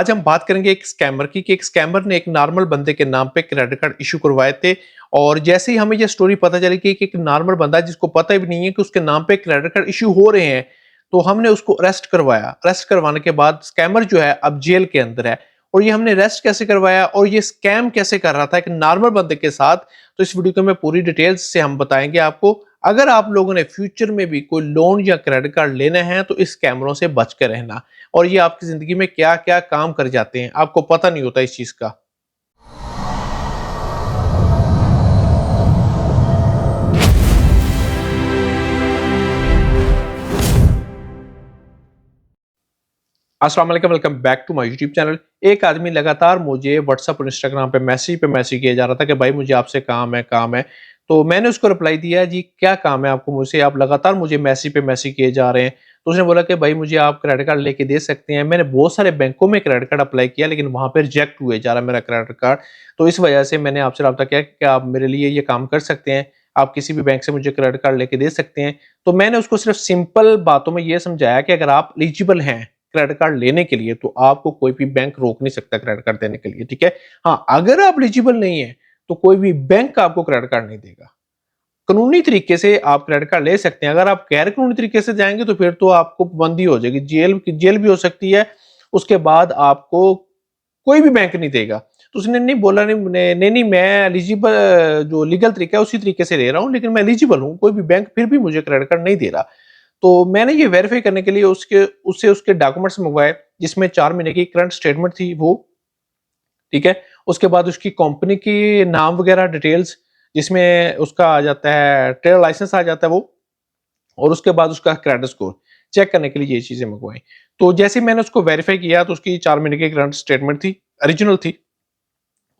आज हम बात करेंगे एक स्कैमर की कि एक स्कैमर ने एक नॉर्मल बंदे के नाम पे क्रेडिट कार्ड इशू करवाए थे। और जैसे ही हमें ये स्टोरी पता चली कि एक नॉर्मल बंदा जिसको पता भी नहीं है कि उसके नाम पे क्रेडिट कार्ड इशू हो रहे हैं, तो हमने उसको अरेस्ट करवाया। अरेस्ट करवाने के बाद स्कैमर जो है अब जेल के अंदर है। और ये हमने अरेस्ट कैसे करवाया और ये स्कैम कैसे कर रहा था एक नॉर्मल बंदे के साथ, तो इस वीडियो को मैं पूरी डिटेल्स से हम बताएंगे आपको। अगर आप लोगों ने फ्यूचर में भी कोई लोन या क्रेडिट कार्ड लेना है तो इस स्कैमरों से बच कर रहना। और ये आपकी जिंदगी में क्या क्या काम कर जाते हैं, आपको पता नहीं होता इस चीज का। अस्सलाम वालेकुम, welcome back to my YouTube channel. एक आदमी लगातार मुझे व्हाट्सएप और इंस्टाग्राम पे मैसेज किया जा रहा था कि भाई मुझे आपसे काम है। तो मैंने उसको रिप्लाई दिया, जी क्या काम है आपको मुझसे, आप लगातार मुझे मैसेज पे मैसेज किए जा रहे हैं। तो उसने बोला कि भाई मुझे आप क्रेडिट कार्ड लेके दे सकते हैं। मैंने बहुत सारे बैंकों में क्रेडिट कार्ड अप्लाई किया लेकिन वहां पे रिजेक्ट हुए जा रहा मेरा क्रेडिट कार्ड। तो इस वजह से मैंने आपसे रब्ता किया कि क्या आप मेरे लिए ये काम कर सकते हैं, आप किसी भी बैंक से मुझे क्रेडिट कार्ड लेके दे सकते हैं। तो मैंने उसको सिर्फ सिंपल बातों में ये समझाया कि अगर आप एलिजिबल हैं क्रेडिट कार्ड लेने के लिए तो आपको कोई भी बैंक रोक नहीं सकता क्रेडिट कार्ड देने के लिए, ठीक है। हाँ, अगर आप एलिजिबल नहीं है तो कोई भी बैंक आपको क्रेडिट कार्ड नहीं देगा। कानूनी तरीके से आप क्रेडिट कार्ड ले सकते हैं। अगर आप गैर कानूनी तरीके से जाएंगे तो फिर तो आपको पाबंदी हो जाएगी, जेल भी हो सकती है। उसके बाद आपको कोई भी बैंक नहीं देगा। तो उसने नहीं बोला, नहीं मैं एलिजिबल, जो लीगल तरीका है उसी तरीके से ले रहा हूँ, लेकिन मैं एलिजिबल हूँ, कोई भी बैंक फिर भी मुझे क्रेडिट कार्ड नहीं दे रहा। तो मैंने ये वेरीफाई करने के लिए उसके डॉक्यूमेंट्स मंगवाए, जिसमें 4 महीने की करंट स्टेटमेंट थी वो, ठीक है। उसके बाद उसकी कंपनी की नाम वगैरह डिटेल्स, जिसमें उसका आ जाता है ट्रेड लाइसेंस आ जाता है वो, और उसके बाद उसका क्रेडिट स्कोर चेक करने के लिए ये चीजें मंगवाई। तो जैसे ही मैंने उसको वेरीफाई किया तो उसकी 4 महीने की करंट स्टेटमेंट थी, ओरिजिनल थी,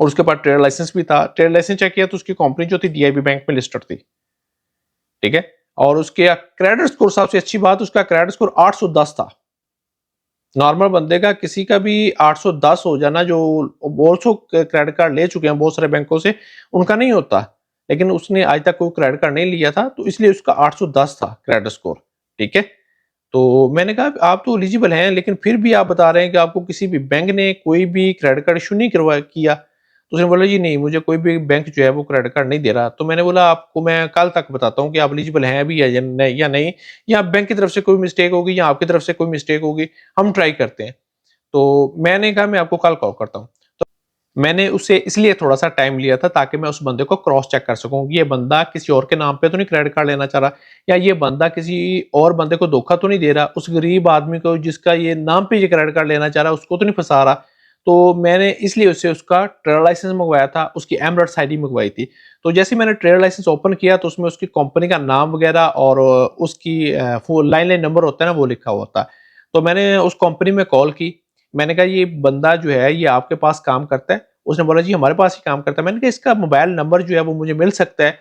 और उसके बाद ट्रेड लाइसेंस भी था। ट्रेड लाइसेंस चेक किया तो उसकी कंपनी जो थी डीआईबी बैंक में लिस्टेड थी, ठीक है। और उसके क्रेडिट स्कोर, सबसे अच्छी बात, उसका क्रेडिट स्कोर 810 था। नॉर्मल बंदे का किसी का भी 810 हो जाना, जो बहुत सौ क्रेडिट कार्ड ले चुके हैं बहुत सारे बैंकों से, उनका नहीं होता। लेकिन उसने आज तक कोई क्रेडिट कार्ड नहीं लिया था, तो इसलिए उसका 810 था क्रेडिट स्कोर, ठीक है। तो मैंने कहा आप तो एलिजिबल हैं लेकिन फिर भी आप बता रहे हैं कि आपको किसी भी बैंक ने कोई भी क्रेडिट कार्ड इशू नहीं करवा किया। तो उसने बोला जी नहीं, मुझे कोई भी बैंक जो है वो क्रेडिट कार्ड नहीं दे रहा। तो मैंने बोला आपको मैं कल तक बताता हूँ कि आप एलिजिबल हैं अभी या नहीं, या बैंक की तरफ से कोई मिस्टेक होगी या आपकी तरफ से कोई मिस्टेक होगी, हम ट्राई करते हैं। तो मैंने कहा मैं आपको कल कॉल करता हूँ। तो मैंने उससे इसलिए थोड़ा सा टाइम लिया था ताकि मैं उस बंदे को क्रॉस चेक कर सकूं कि ये बंदा किसी और के नाम पे तो नहीं क्रेडिट कार्ड लेना चाह रहा, या ये बंदा किसी और बंदे को धोखा तो नहीं दे रहा, उस गरीब आदमी को जिसका ये नाम पे ये क्रेडिट कार्ड लेना चाह रहा उसको तो नहीं फंसा रहा। तो मैंने इसलिए उससे उसका ट्रेड लाइसेंस मंगवाया था, उसकी एमरल्ड्स आईडी मंगवाई थी। तो जैसे मैंने ट्रेड लाइसेंस ओपन किया तो उसमें उसकी कंपनी का नाम वगैरह और उसकी लाइन लाइन नंबर होता है ना, वो लिखा हुआ था। तो मैंने उस कंपनी में कॉल की। मैंने कहा ये बंदा जो है ये आपके पास काम करता है? उसने बोला जी हमारे पास ही काम करता है। मैंने कहा इसका मोबाइल नंबर जो है वो मुझे मिल सकता है?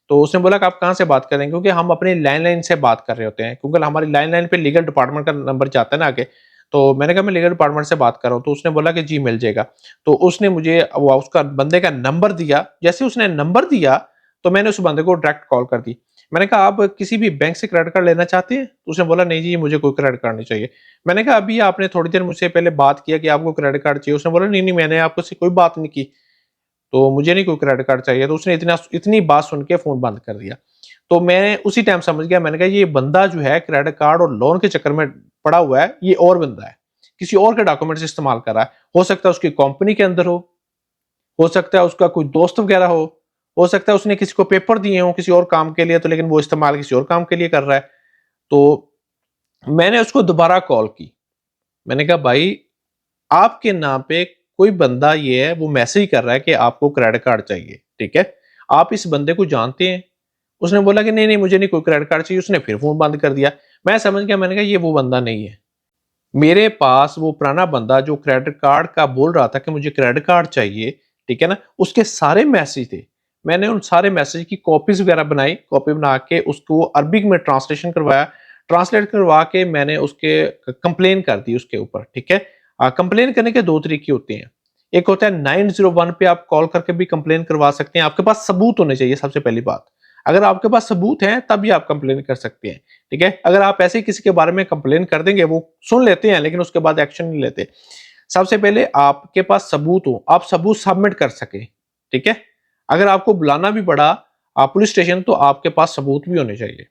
तो उसने बोला कि आप कहाँ से बात कर रहे हैं, क्योंकि हम अपनी लैंडलाइन से बात कर रहे होते हैं, क्योंकि हमारी लैंडलाइन पे लीगल डिपार्टमेंट का नंबर जाता है ना आगे। तो मैंने कहा मैं लीगल डिपार्टमेंट से बात कर रहा हूँ। तो उसने बोला कि जी मिल जाएगा। तो उसने मुझे उसका बंदे का नंबर दिया। जैसे उसने नंबर दिया तो मैंने उस बंदे को डायरेक्ट कॉल कर दी। मैंने कहा आप किसी भी बैंक से क्रेडिट कार्ड लेना चाहते हैं? तो उसने बोला नहीं जी मुझे कोई क्रेडिट कार्ड नहीं चाहिए। मैंने कहा अभी आपने थोड़ी देर मुझसे पहले बात किया कि आपको क्रेडिट कार्ड चाहिए। उसने बोला नहीं नहीं, मैंने आपको से कोई बात नहीं की, तो मुझे नहीं कोई क्रेडिट कार्ड चाहिए। तो उसने इतनी बात सुन के फोन बंद कर दिया। तो मैं उसी टाइम समझ गया, मैंने कहा ये बंदा जो है क्रेडिट कार्ड और लोन के चक्कर में पड़ा हुआ है, ये और बंदा है, किसी और के डॉक्यूमेंट्स इस्तेमाल कर रहा है। हो सकता है उसकी कंपनी के अंदर हो सकता है उसका कोई दोस्त वगैरह हो सकता है उसने किसी को पेपर दिए हो किसी और काम के लिए, तो लेकिन वो इस्तेमाल किसी और काम के लिए कर रहा है। तो मैंने उसको दोबारा कॉल की। मैंने कहा भाई आपके नाम पे कोई बंदा ये है वो मैसेज कर रहा है कि आपको क्रेडिट कार्ड चाहिए, ठीक है, आप इस बंदे को जानते हैं? उसने बोला कि नहीं नहीं मुझे नहीं कोई क्रेडिट कार्ड चाहिए। उसने फिर फोन बंद कर दिया। मैं समझ गया, मैंने कहा ये वो बंदा नहीं है। मेरे पास वो पुराना बंदा जो क्रेडिट कार्ड का बोल रहा था कि मुझे क्रेडिट कार्ड चाहिए, ठीक है ना, उसके सारे मैसेज थे। मैंने उन सारे मैसेज की कॉपीज वगैरह बनाई, कॉपी बना के उसको अरबिक में ट्रांसलेशन करवाया। ट्रांसलेट करवा के मैंने उसके कंप्लेन कर दी उसके ऊपर, ठीक है। कंप्लेन करने के दो तरीके होते हैं। एक होता है 901 पे आप कॉल करके भी कंप्लेन करवा सकते हैं। आपके पास सबूत होने चाहिए सबसे पहली बात। अगर आपके पास सबूत है तभी आप कंप्लेन कर सकते हैं, ठीक है। अगर आप ऐसे ही किसी के बारे में कंप्लेन कर देंगे, वो सुन लेते हैं लेकिन उसके बाद एक्शन नहीं लेते। सबसे पहले आपके पास सबूत हो, आप सबूत सबमिट कर सके, ठीक है। अगर आपको बुलाना भी पड़ा पुलिस स्टेशन, तो आपके पास सबूत भी होने चाहिए।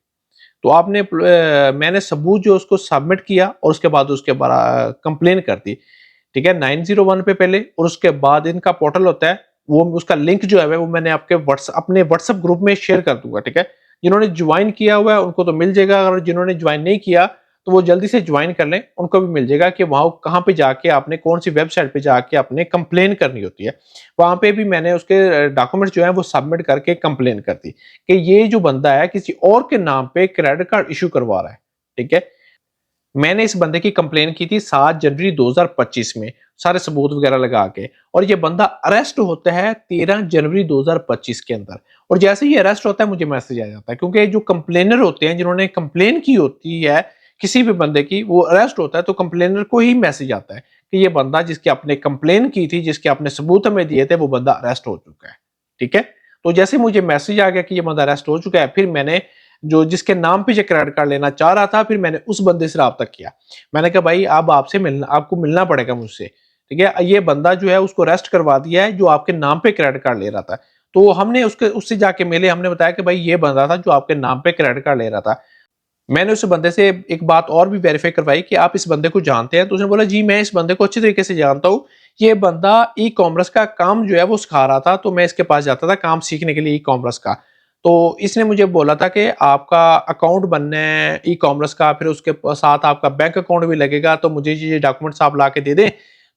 तो मैंने सबूत जो उसको सबमिट किया और उसके बाद उसके कंप्लेन कर दी, ठीक है, 901 पे पहले, और उसके बाद इनका पोर्टल होता है, वो उसका लिंक जो है वो मैंने आपके अपने व्हाट्सएप ग्रुप में शेयर कर दूंगा, ठीक है। जिन्होंने ज्वाइन किया हुआ है उनको तो मिल जाएगा, अगर जिन्होंने ज्वाइन नहीं किया तो वो जल्दी से ज्वाइन कर लें, उनको भी मिल जाएगा कि वहां कहाँ पे जाके आपने कौन सी वेबसाइट पे जाके आपने कंप्लेन करनी होती है। वहां पे भी मैंने उसके डॉक्यूमेंट जो है वो सबमिट करके कंप्लेन कर दी कि ये जो बंदा है किसी और के नाम पे क्रेडिट कार्ड इशू करवा रहा है, ठीक है। मैंने इस बंदे की कंप्लेन की थी 7 जनवरी 2025 में, सारे सबूत वगैरह लगा के, और ये बंदा अरेस्ट होता है 13 जनवरी 2025 के अंदर। और जैसे ही अरेस्ट होता है मुझे मैसेज आ जाता है, क्योंकि जो कंप्लेनर होते हैं जिन्होंने कंप्लेन की होती है किसी भी बंदे की, वो अरेस्ट होता है तो कंप्लेनर को ही मैसेज आता है कि ये बंदा जिसकी आपने कंप्लेन की थी, जिसके आपने सबूत हमें दिए थे, वो बंदा अरेस्ट हो चुका है, ठीक है। तो जैसे मुझे मैसेज आ गया कि ये बंदा अरेस्ट हो चुका है, फिर मैंने जो जिसके नाम पे ये क्रेडिट कार्ड लेना चाह रहा था, फिर मैंने उस बंदे से राब्ता किया। मैंने कहा भाई अब आपसे मिलना, आपको मिलना पड़ेगा मुझसे, ठीक है। ये बंदा जो है उसको अरेस्ट करवा दिया है जो आपके नाम पे क्रेडिट कार्ड ले रहा था। तो हमने उससे जाके मिले, हमने बताया कि भाई ये बंदा था जो आपके नाम पे क्रेडिट कार्ड ले रहा था। मैंने उस बंदे से एक बात और भी वेरीफाई करवाई कि आप इस बंदे को जानते हैं, तो उसने बोला जी मैं इस बंदे को अच्छी तरीके से जानता हूँ। ये बंदा ई कॉमर्स का काम जो है वो सिखा रहा था, तो मैं इसके पास जाता था काम सीखने के लिए ई कॉमर्स का। तो इसने मुझे बोला था कि आपका अकाउंट बनना है ई कॉमर्स का, फिर उसके साथ आपका बैंक अकाउंट भी लगेगा, तो मुझे ये डॉक्यूमेंट्स आप ला के दे दें,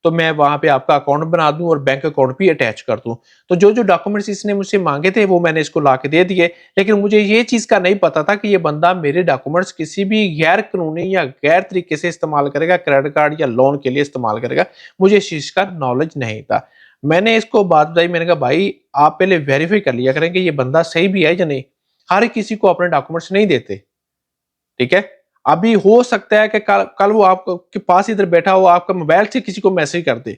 तो मैं वहां पे आपका अकाउंट बना दूं और बैंक अकाउंट भी अटैच कर दूं। तो जो जो डॉक्यूमेंट्स इसने मुझसे मांगे थे वो मैंने इसको ला के दे दिए। लेकिन मुझे ये चीज का नहीं पता था कि ये बंदा मेरे डॉक्यूमेंट्स किसी भी गैर कानूनी या गैर तरीके से इस्तेमाल करेगा, क्रेडिट कार्ड या लोन के लिए इस्तेमाल करेगा। मुझे इस चीज का नॉलेज नहीं था। मैंने इसको बात बताई, मैंने कहा भाई आप पहले वेरीफाई कर लिया करें कि ये बंदा सही भी है या नहीं। हर किसी को अपने डॉक्यूमेंट्स नहीं देते, ठीक है। अभी हो सकता है कि कल कल वो आपके पास इधर बैठा हो, आपका मोबाइल से किसी को मैसेज कर दे,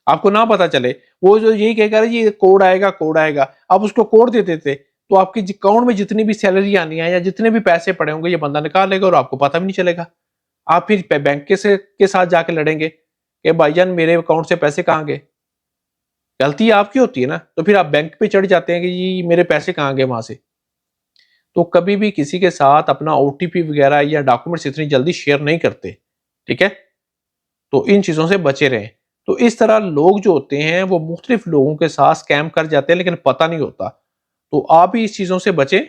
आपको ना पता चले, वो जो यही कहेगा ये कोड आएगा कोड आएगा, आप उसको कोड दे देते, तो आपके अकाउंट में जितनी भी सैलरी आनी है या जितने भी पैसे पड़े होंगे ये बंदा निकाल लेगा और आपको पता भी नहीं चलेगा। आप फिर बैंक के साथ जाके लड़ेंगे कि भाईजान मेरे अकाउंट से पैसे कहाँ गए। गलती आपकी होती है ना, तो फिर आप बैंक पे चढ़ जाते हैं कि जी मेरे पैसे कहाँ गए वहां से। तो कभी भी किसी के साथ अपना ओटीपी वगैरह या डॉक्यूमेंट्स इतनी जल्दी शेयर नहीं करते, ठीक है। तो इन चीजों से बचे रहें। तो इस तरह लोग जो होते हैं वो मुख्तलिफ लोगों के साथ स्कैम कर जाते हैं लेकिन पता नहीं होता। तो आप भी इस चीजों से बचें।